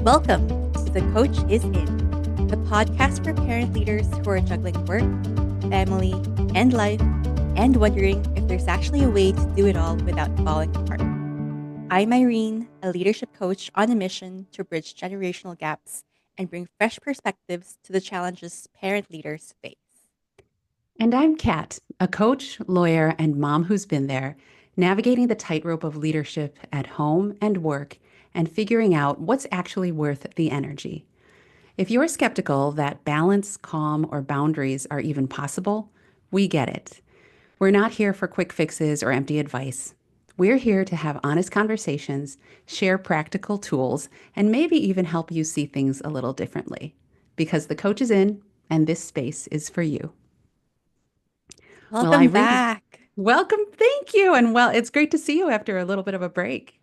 Welcome to The Coach is In, the podcast for parent leaders who are juggling work, family, and life, and wondering if there's actually a way to do it all without falling apart. I'm Irene, a leadership coach on a mission to bridge generational gaps and bring fresh perspectives to the challenges parent leaders face. And I'm Kat, a coach, lawyer, and mom who's been there, navigating the tightrope of leadership at home and work and figuring out what's actually worth the energy. If you're skeptical that balance, calm, or boundaries are even possible, we get it. We're not here for quick fixes or empty advice. We're here to have honest conversations, share practical tools, and maybe even help you see things a little differently. Because the coach is in, and this space is for you. Well, Welcome Irene, back. welcome. Thank you. And well, it's great to see you after a little bit of a break.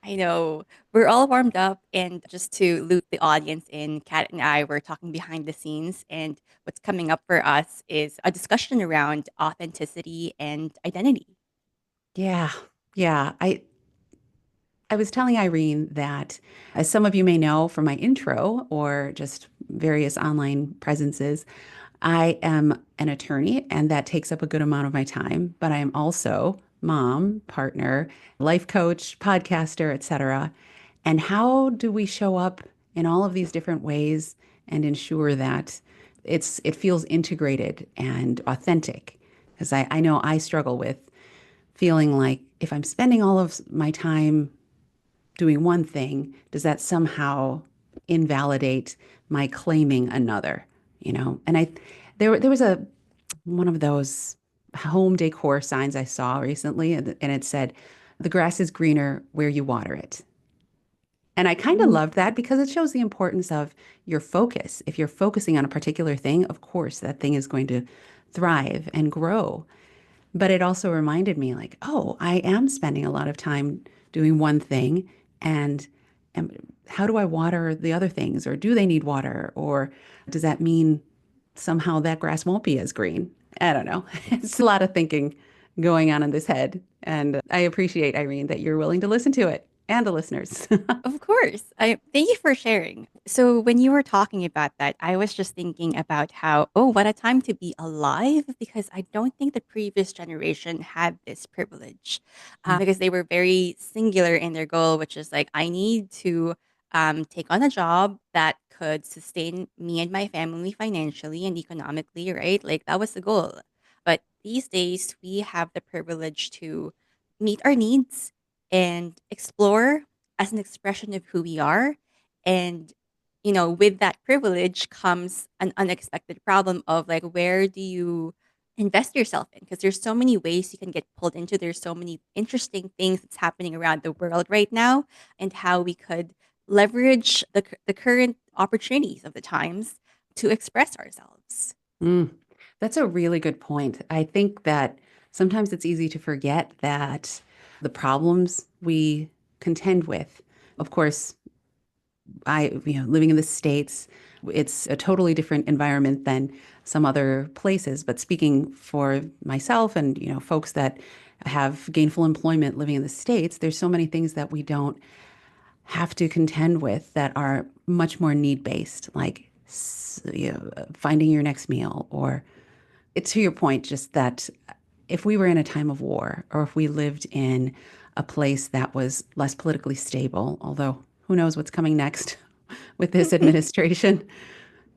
I know we're all warmed up, and just to loop the audience in, Kat and I were talking behind the scenes, and what's coming up for us is a discussion around authenticity and identity. Yeah. Yeah. I was telling Irene that, as some of you may know from my intro or just various online presences, I am an attorney and that takes up a good amount of my time, but I am also mom, partner, life coach, podcaster, etc. And how do we show up in all of these different ways and ensure that it feels integrated and authentic? Because I know I struggle with feeling like if I'm spending all of my time doing one thing, does that somehow invalidate my claiming another? And there was a one of those home decor signs I saw recently, and it said, "The grass is greener where you water it." And I kind of Mm. loved that because it shows the importance of your focus. If you're focusing on a particular thing, of course, that thing is going to thrive and grow. But it also reminded me, like, oh, I am spending a lot of time doing one thing. And, and how do I water the other things? Or do they need water? Or does that mean somehow that grass won't be as green? I don't know. It's a lot of thinking going on in this head. And I appreciate, Irene, that you're willing to listen to it and the listeners. Of course. I thank you for sharing. So when you were talking about that, I was just thinking about how, oh, what a time to be alive, because I don't think the previous generation had this privilege, because they were very singular in their goal, which is like, I need to take on a job that could sustain me and my family financially and economically, right? Like that was the goal. But these days, we have the privilege to meet our needs and explore as an expression of who we are. And, with that privilege comes an unexpected problem of like, where do you invest yourself in? Because there's so many ways you can get pulled into. There's so many interesting things that's happening around the world right now, and how we could leverage the current opportunities of the times to express ourselves. Mm, that's a really good point. I think that sometimes it's easy to forget that the problems we contend with, of course, living in the States, it's a totally different environment than some other places. But speaking for myself and, folks that have gainful employment living in the States, there's so many things that we don't have to contend with that are much more need-based, like finding your next meal, or to your point, just that if we were in a time of war or if we lived in a place that was less politically stable, although who knows what's coming next with this administration,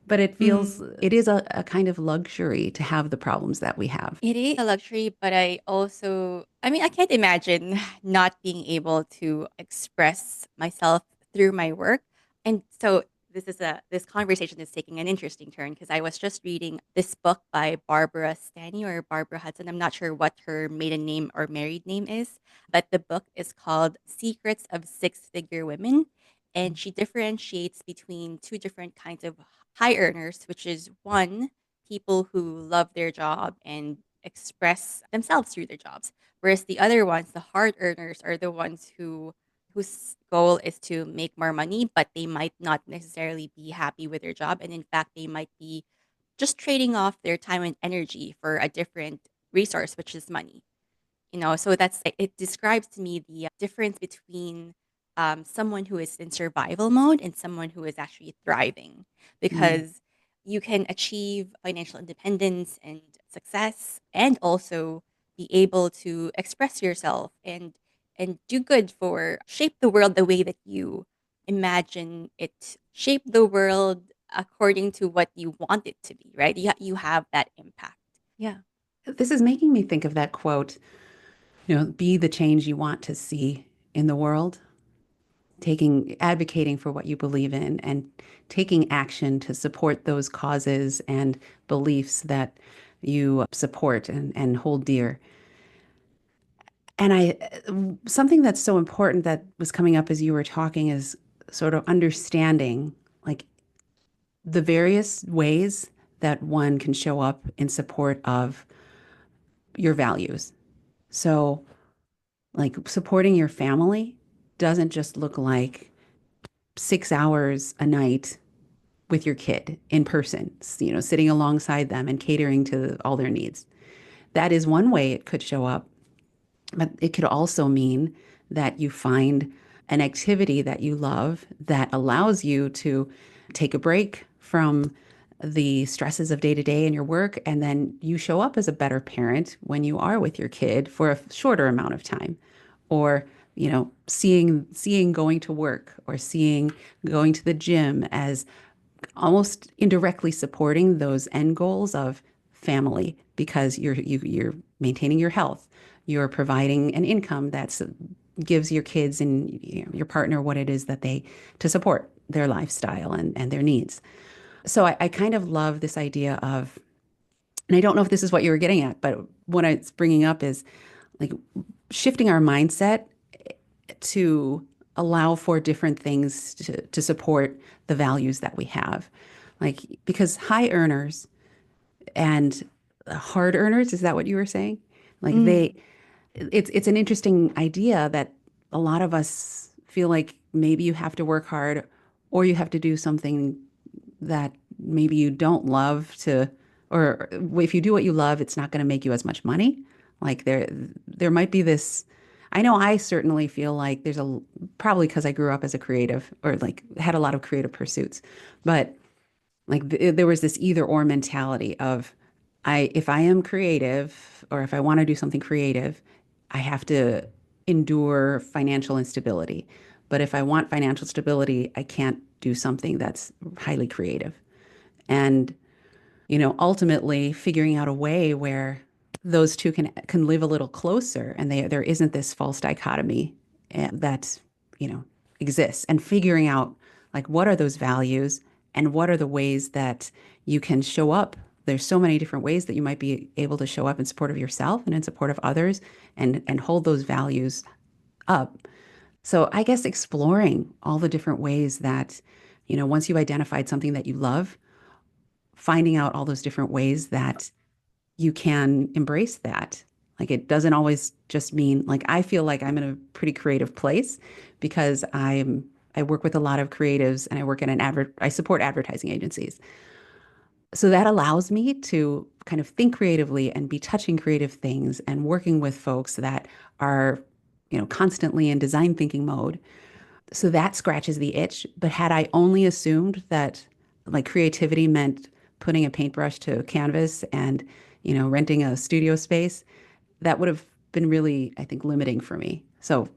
but it is a kind of luxury to have the problems that we have. It is a luxury, but I can't imagine not being able to express myself through my work. And so this conversation is taking an interesting turn because I was just reading this book by Barbara Stanny or Barbara Hudson. I'm not sure what her maiden name or married name is, but the book is called Secrets of Six-Figure Women. And she differentiates between two different kinds of high earners, which is one, people who love their job and express themselves through their jobs. Whereas the other ones, the hard earners, are the ones whose goal is to make more money, but they might not necessarily be happy with their job. And in fact, they might be just trading off their time and energy for a different resource, which is money. So it describes to me the difference between someone who is in survival mode and someone who is actually thriving, Mm. because you can achieve financial independence and success and also be able to express yourself and do good for shape the world the way that you imagine it, shape the world according to what you want it to be, right? You have that impact. Yeah. This is making me think of that quote, be the change you want to see in the world, advocating for what you believe in and taking action to support those causes and beliefs that you support and hold dear. And something that's so important that was coming up as you were talking is sort of understanding like the various ways that one can show up in support of your values. So, like supporting your family doesn't just look like 6 hours a night with your kid in person, sitting alongside them and catering to all their needs. That is one way it could show up. But it could also mean that you find an activity that you love that allows you to take a break from the stresses of day to day in your work. And then you show up as a better parent when you are with your kid for a shorter amount of time. Or, seeing going to work or seeing going to the gym as almost indirectly supporting those end goals of family because you're maintaining your health, you're providing an income that gives your kids and your partner what it is that they to support their lifestyle and their needs. So I kind of love this idea of, and I don't know if this is what you were getting at, but what it's bringing up is like shifting our mindset to allow for different things to support the values that we have. Like, because high earners and hard earners, is that what you were saying? Like Mm. it's an interesting idea that a lot of us feel like maybe you have to work hard or you have to do something that maybe you don't love to, or if you do what you love, it's not going to make you as much money. Like there might be this. I know I certainly feel like there's probably because I grew up as a creative or like had a lot of creative pursuits, but like there was this either or mentality of if I am creative or if I want to do something creative, I have to endure financial instability. But if I want financial stability, I can't do something that's highly creative. And ultimately figuring out a way where those two can live a little closer and there isn't this false dichotomy that, you know, exists, and figuring out like what are those values and what are the ways that you can show up. There's so many different ways that you might be able to show up in support of yourself and in support of others and hold those values up. So I guess exploring all the different ways that, once you've identified something that you love, finding out all those different ways that you can embrace that. Like it doesn't always just mean like I feel like I'm in a pretty creative place because I work with a lot of creatives and I work in I support advertising agencies. So that allows me to kind of think creatively and be touching creative things and working with folks that are, constantly in design thinking mode. So that scratches the itch. But had I only assumed that like creativity meant putting a paintbrush to a canvas and, renting a studio space, that would have been really, I think, limiting for me. So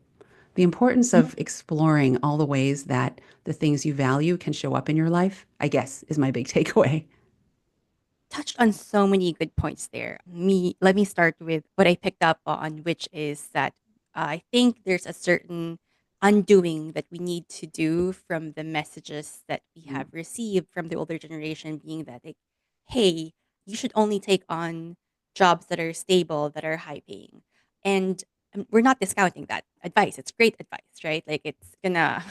the importance of exploring all the ways that the things you value can show up in your life, I guess, is my big takeaway. Touched on so many good points there. Let me start with what I picked up on, which is that I think there's a certain undoing that we need to do from the messages that we have received from the older generation, being that like, hey, you should only take on jobs that are stable, that are high paying. And we're not discounting that advice. It's great advice, right? Like it's gonna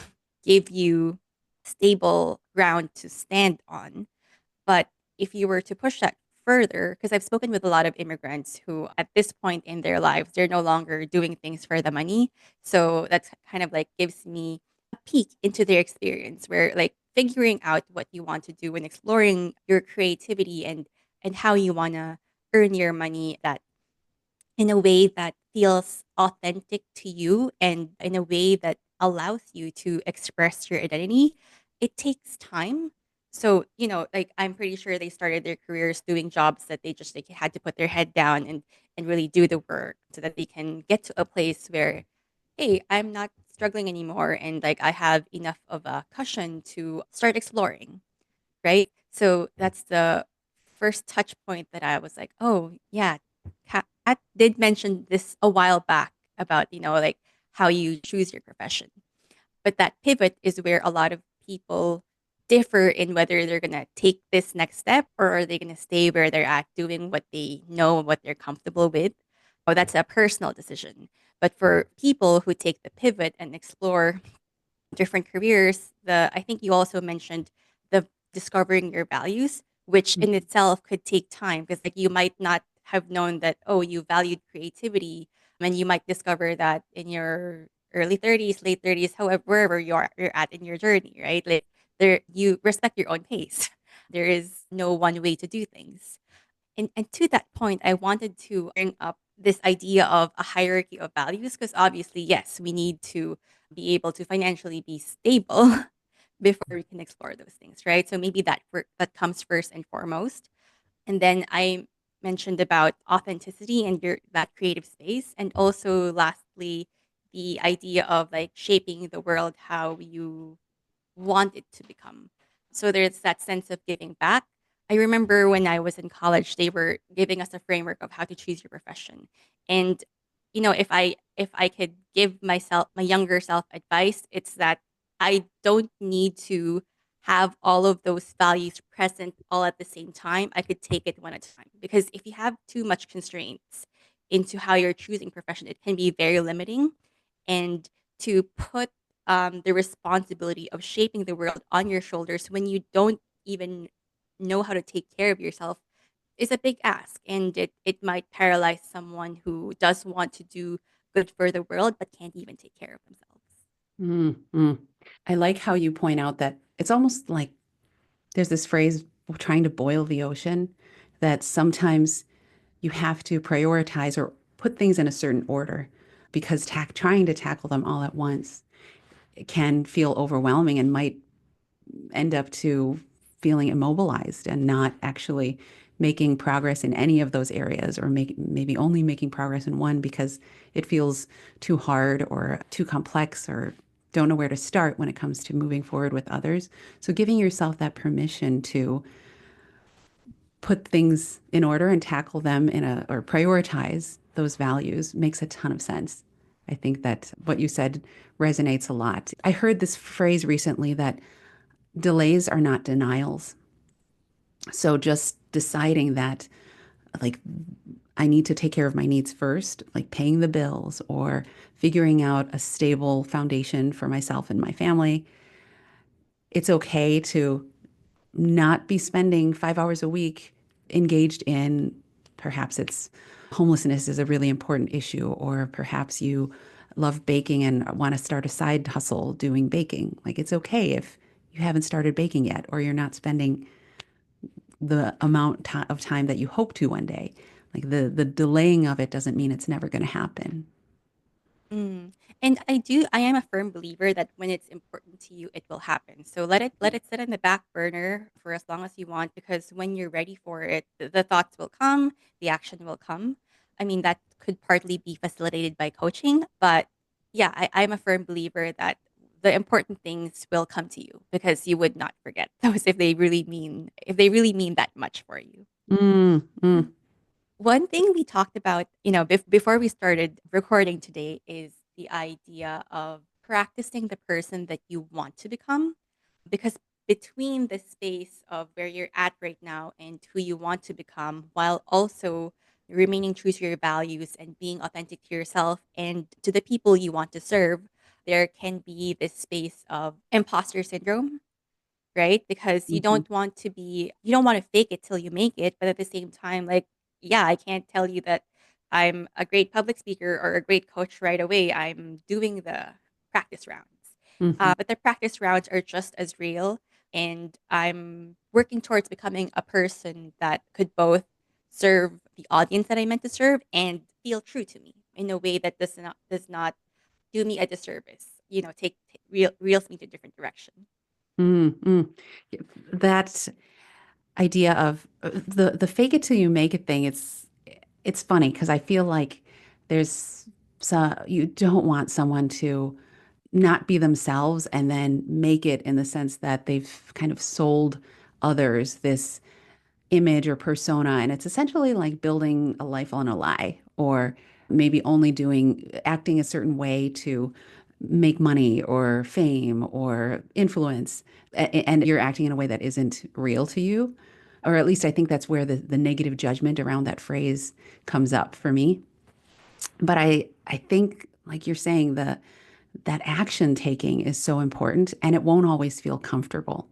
give you stable ground to stand on, but if you were to push that further, because I've spoken with a lot of immigrants who, at this point in their lives, they're no longer doing things for the money. So that's kind of like gives me a peek into their experience where, like, figuring out what you want to do and exploring your creativity and how you want to earn your money, that in a way that feels authentic to you and in a way that allows you to express your identity, it takes time. So, like I'm pretty sure they started their careers doing jobs that they just like had to put their head down and really do the work so that they can get to a place where, hey, I'm not struggling anymore and like I have enough of a cushion to start exploring, right? So that's the first touch point that I was like, oh yeah, Kat did mention this a while back about like how you choose your profession, but that pivot is where a lot of people differ in whether they're gonna take this next step or are they gonna stay where they're at, doing what they know and what they're comfortable with. Oh, that's a personal decision. But for people who take the pivot and explore different careers, the I think you also mentioned the discovering your values, which in itself could take time because like you might not have known that oh you valued creativity and you might discover that in your early 30s, late 30s, however wherever you're at in your journey, right? Like there you respect your own pace. There is no one way to do things. And to that point, I wanted to bring up this idea of a hierarchy of values because obviously, yes, we need to be able to financially be stable before we can explore those things, right? So maybe that comes first and foremost. And then I mentioned about authenticity and that creative space, and also lastly, the idea of like shaping the world how you want it to become. So there's that sense of giving back. I remember when I was in college, they were giving us a framework of how to choose your profession. And if I could give myself my younger self advice, it's that I don't need to have all of those values present all at the same time. I could take it one at a time because if you have too much constraints into how you're choosing profession, it can be very limiting. And to put the responsibility of shaping the world on your shoulders when you don't even know how to take care of yourself is a big ask. And it might paralyze someone who does want to do good for the world but can't even take care of themselves. Mm-hmm. I like how you point out that it's almost like there's this phrase, trying to boil the ocean, that sometimes you have to prioritize or put things in a certain order because trying to tackle them all at once can feel overwhelming and might end up to feeling immobilized and not actually making progress in any of those areas or maybe only making progress in one because it feels too hard or too complex or don't know where to start when it comes to moving forward with others. So giving yourself that permission to put things in order and tackle them or prioritize those values makes a ton of sense. I think that what you said resonates a lot. I heard this phrase recently that delays are not denials. So just deciding that, like, I need to take care of my needs first, like paying the bills or figuring out a stable foundation for myself and my family. It's okay to not be spending 5 hours a week engaged in perhaps it's homelessness is a really important issue, or perhaps you love baking and want to start a side hustle doing baking. Like it's okay if you haven't started baking yet, or you're not spending the of time that you hope to one day. Like the delaying of it doesn't mean it's never going to happen. Mm. And I am a firm believer that when it's important to you, it will happen. So let it sit in the back burner for as long as you want, because when you're ready for it, the thoughts will come, the action will come. I mean, that could partly be facilitated by coaching, but yeah, I'm a firm believer that the important things will come to you because you would not forget those if they really mean that much for you. Mm, mm, One thing we talked about, before we started recording today is the idea of practicing the person that you want to become. Because between the space of where you're at right now and who you want to become, while also remaining true to your values and being authentic to yourself and to the people you want to serve, there can be this space of imposter syndrome, right? Because mhm, you don't want to fake it till you make it, but at the same time, like, yeah, I can't tell you that I'm a great public speaker or a great coach right away. I'm doing the practice rounds. mhm, But the practice rounds are just as real. And I'm working towards becoming a person that could both serve the audience that I meant to serve and feel true to me in a way that does not do me a disservice. Take reels me to a different direction. Mm, mm. That idea of the fake it till you make it thing, it's funny because I feel like there's you don't want someone to not be themselves and then make it in the sense that they've kind of sold others this image or persona. And it's essentially like building a life on a lie, or maybe only acting a certain way to make money or fame or influence. And you're acting in a way that isn't real to you. Or at least I think that's where the negative judgment around that phrase comes up for me. But I think, like you're saying, that action taking is so important and it won't always feel comfortable.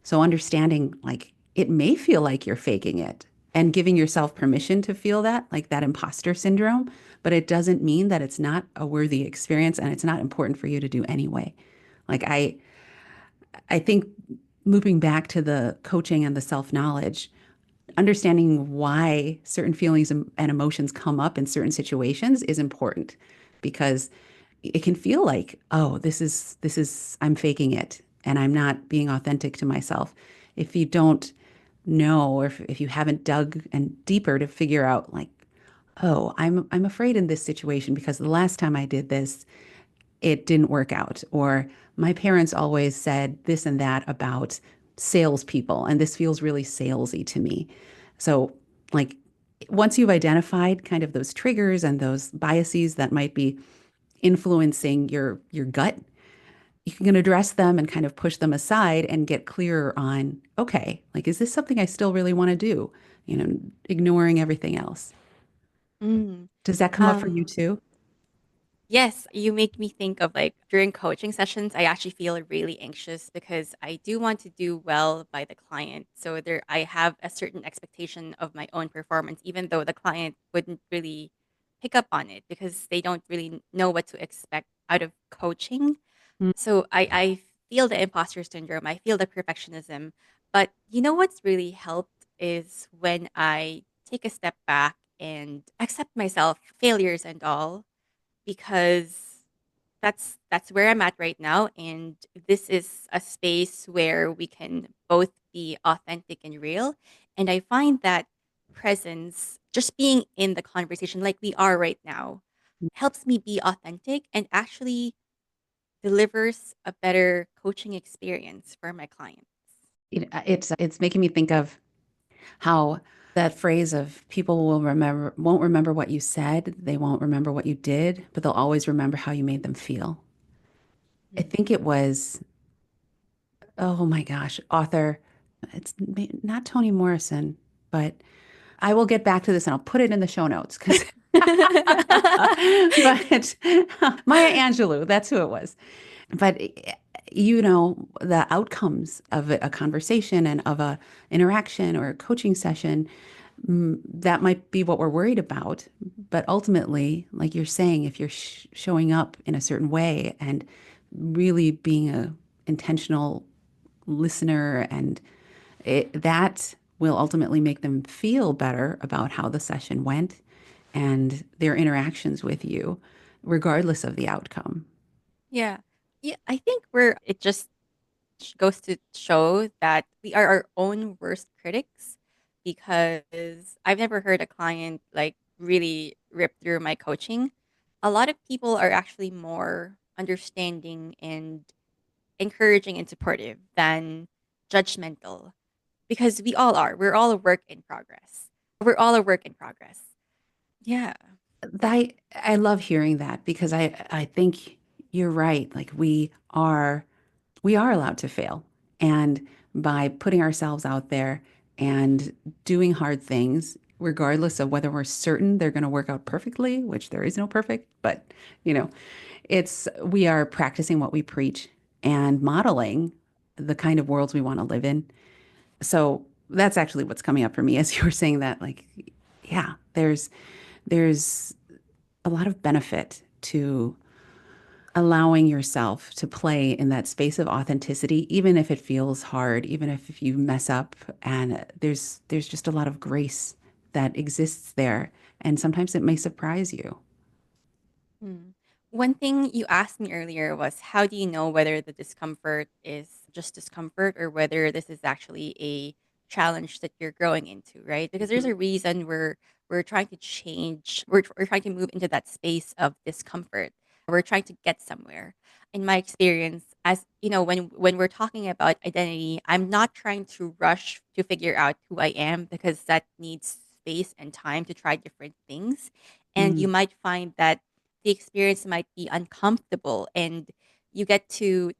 So understanding like it may feel like you're faking it and giving yourself permission to feel that, like that imposter syndrome, but it doesn't mean that it's not a worthy experience and it's not important for you to do anyway. Like I think moving back to the coaching and the self-knowledge, understanding why certain feelings and emotions come up in certain situations is important because it can feel like, oh, this is I'm faking it and I'm not being authentic to myself. If you don't know, or if you haven't dug and deeper to figure out like, oh, I'm afraid in this situation because the last time I did this, it didn't work out. Or my parents always said this and that about salespeople, and this feels really salesy to me. So, like, once you've identified kind of those triggers and those biases that might be influencing your gut, you can address them and kind of push them aside and get clearer on, okay, like, is this something I still really want to do? Ignoring everything else. Mm. Does that come up for you Um, too? Yes, you make me think of like during coaching sessions, I actually feel really anxious because I do want to do well by the client. So I have a certain expectation of my own performance, even though the client wouldn't really pick up on it because they don't really know what to expect out of coaching. Mm. So I feel the imposter syndrome, I feel the perfectionism. But you know what's really helped is when I take a step back and accept myself, failures and all, because that's where I'm at right now, and this is a space where we can both be authentic and real. And I find that presence, just being in the conversation like we are right now, helps me be authentic and actually delivers a better coaching experience for my clients. It's making me think of how that phrase of people won't remember what you said, they won't remember what you did, but they'll always remember how you made them feel. I Mm. think it was, oh my gosh, author, not Toni Morrison, but I will get back to this and I'll put it in the show notes because but Maya Angelou, that's who it was. But the outcomes of a conversation and of a interaction or a coaching session, that might be what we're worried about. But ultimately, like you're saying, if you're showing up in a certain way and really being a intentional listener, and that will ultimately make them feel better about how the session went and their interactions with you, regardless of the outcome. Yeah. Yeah, I think it just goes to show that we are our own worst critics, because I've never heard a client like really rip through my coaching. A lot of people are actually more understanding and encouraging and supportive than judgmental, because we all are. We're all a work in progress. We're all a work in progress. Yeah. I love hearing that because I think you're right. Like we are allowed to fail. And by putting ourselves out there and doing hard things, regardless of whether we're certain they're going to work out perfectly, which there is no perfect, but you know, it's we are practicing what we preach and modeling the kind of worlds we want to live in. So that's actually what's coming up for me as you were saying that, like, yeah, there's a lot of benefit to allowing yourself to play in that space of authenticity, even if it feels hard, even if you mess up, and there's just a lot of grace that exists there. And sometimes it may surprise you. Hmm. One thing you asked me earlier was how do you know whether the discomfort is just discomfort or whether this is actually a challenge that you're growing into, right? Because there's Mhm. a reason we're trying to change, we're trying to move into that space of discomfort. We're trying to get somewhere. In my experience, as you know, when we're talking about identity, I'm not trying to rush to figure out who I am because that needs space and time to try different things. And you Mm, might find that the experience might be uncomfortable and you get to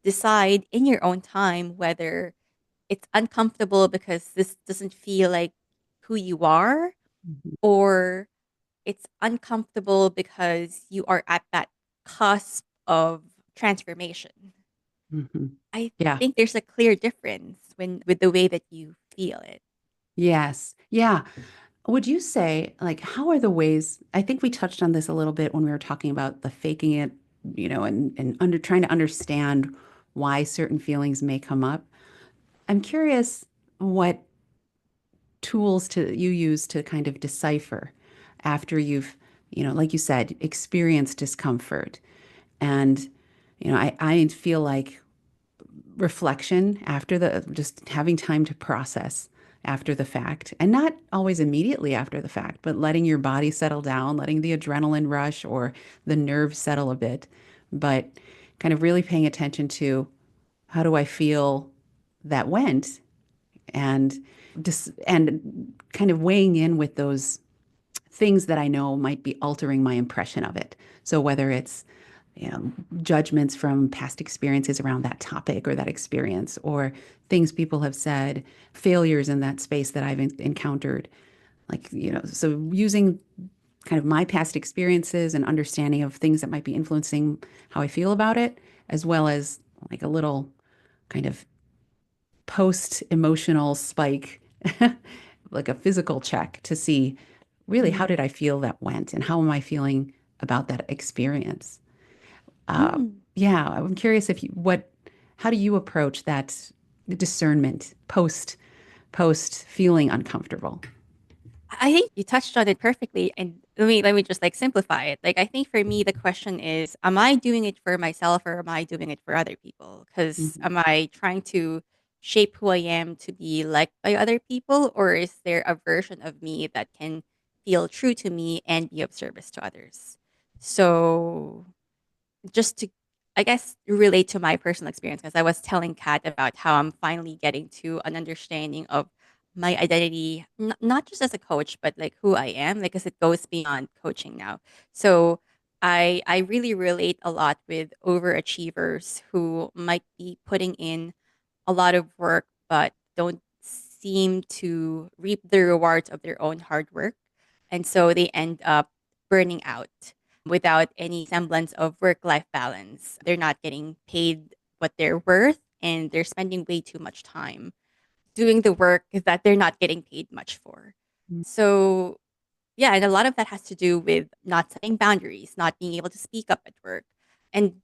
decide in your own time whether it's uncomfortable because this doesn't feel like who you are mhm, or it's uncomfortable because you are at that cusp of transformation. mhm. I Yeah. think there's a clear difference when with the way that you feel it. Yes. Yeah. Would you say, like, how are the ways? I think we touched on this a little bit when we were talking about the faking it, and under trying to understand why certain feelings may come up. I'm curious what tools to you use to kind of decipher after you've, like you said, experienced discomfort. And, I feel like reflection after just having time to process after the fact, and not always immediately after the fact, but letting your body settle down, letting the adrenaline rush or the nerves settle a bit, but kind of really paying attention to how do I feel that went, and just and kind of weighing in with those things that I know might be altering my impression of it. So whether it's, you know, judgments from past experiences around that topic or that experience, or things people have said, failures in that space that I've encountered. Like, so using kind of my past experiences and understanding of things that might be influencing how I feel about it, as well as like a little kind of post emotional spike, like a physical check to see really how did I feel that went and how am I feeling about that experience. Uh, Mm. yeah, I'm curious how do you approach that discernment post feeling uncomfortable? I think you touched on it perfectly. And let me just like simplify it. Like I think for me the question is, am I doing it for myself or am I doing it for other people? Because Mhm. am I trying to shape who I am to be liked by other people, or is there a version of me that can feel true to me and be of service to others? So just to I guess relate to my personal experience because I was telling Kat about how I'm finally getting to an understanding of my identity, not just as a coach, but like who I am, because it goes beyond coaching now. So I really relate a lot with overachievers who might be putting in a lot of work but don't seem to reap the rewards of their own hard work. And so they end up burning out without any semblance of work life balance. They're not getting paid what they're worth and they're spending way too much time doing the work that they're not getting paid much for. So, yeah, and a lot of that has to do with not setting boundaries, not being able to speak up at work. And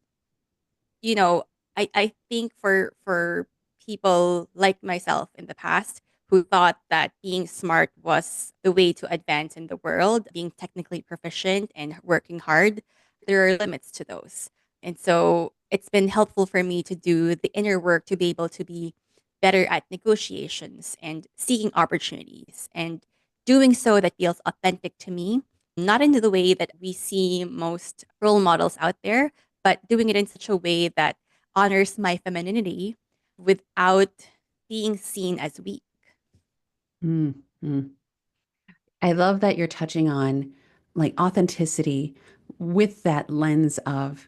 you know, I think for people like myself in the past who thought that being smart was the way to advance in the world, being technically proficient and working hard, there are limits to those. And so it's been helpful for me to do the inner work to be able to be better at negotiations and seeking opportunities and doing so that feels authentic to me, not in the way that we see most role models out there, but doing it in such a way that honors my femininity without being seen as weak. Mm, mm. I love that you're touching on like authenticity with that lens of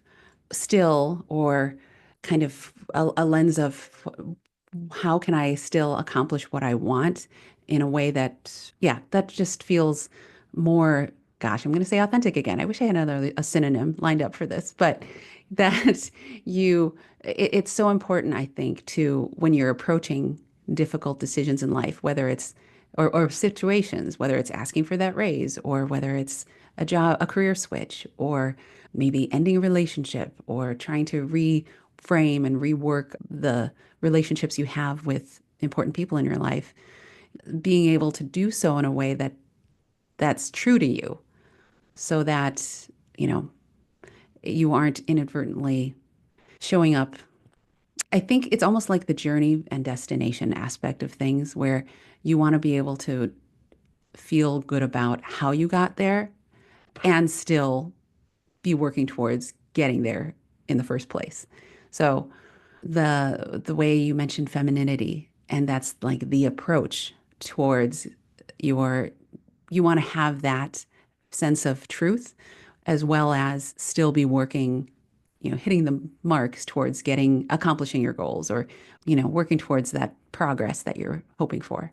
still, or kind of a lens of how can I still accomplish what I want in a way that, yeah, that just feels more, gosh, I'm going to say authentic again. I wish I had a synonym lined up for this, but that it's so important, I think, to when you're approaching difficult decisions in life, whether it's or situations, whether it's asking for that raise or whether it's a job, a career switch, or maybe ending a relationship or trying to reframe and rework the relationships you have with important people in your life, being able to do so in a way that that's true to you so that, you know, you aren't inadvertently showing up. I think it's almost like the journey and destination aspect of things where you want to be able to feel good about how you got there and still be working towards getting there in the first place. So the way you mentioned femininity, and that's like the approach towards your, you want to have that sense of truth as well as still be working, hitting the marks towards getting, accomplishing your goals or, working towards that progress that you're hoping for.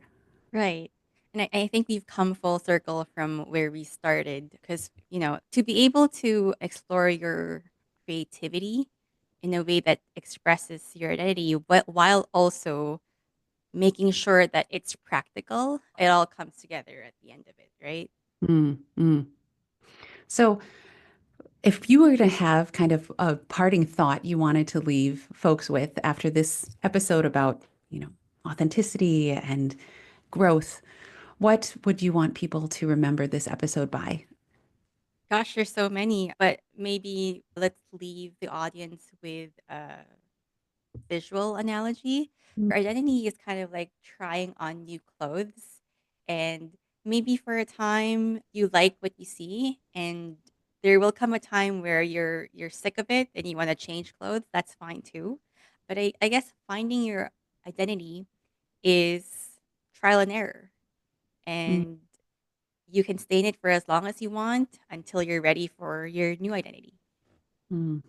Right. And I think we've come full circle from where we started because, to be able to explore your creativity in a way that expresses your identity, but while also making sure that it's practical, it all comes together at the end of it, right? Mm, mm. So, if you were to have kind of a parting thought you wanted to leave folks with after this episode about, authenticity and growth, what would you want people to remember this episode by? Gosh, there's so many, but maybe let's leave the audience with visual analogy. Mm, Your identity is kind of like trying on new clothes. And maybe for a time you like what you see and there will come a time where you're sick of it and you want to change clothes. That's fine too. But I guess finding your identity is trial and error. mm, And you can stay in it for as long as you want until you're ready for your new identity. mm.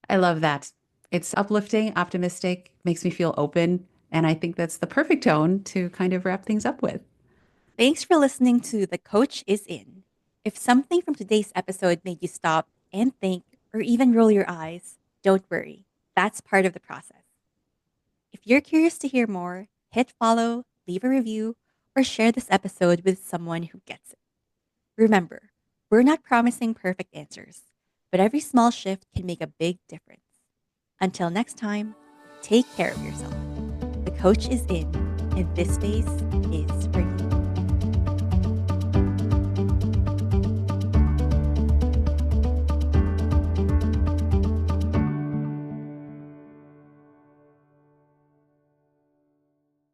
I love that. It's uplifting, optimistic, makes me feel open. And I think that's the perfect tone to kind of wrap things up with. Thanks for listening to The Coach is In. If something from today's episode made you stop and think or even roll your eyes, don't worry. That's part of the process. If you're curious to hear more, hit follow, leave a review, or share this episode with someone who gets it. Remember, we're not promising perfect answers, but every small shift can make a big difference. Until next time, take care of yourself. The coach is in, and this space is for you.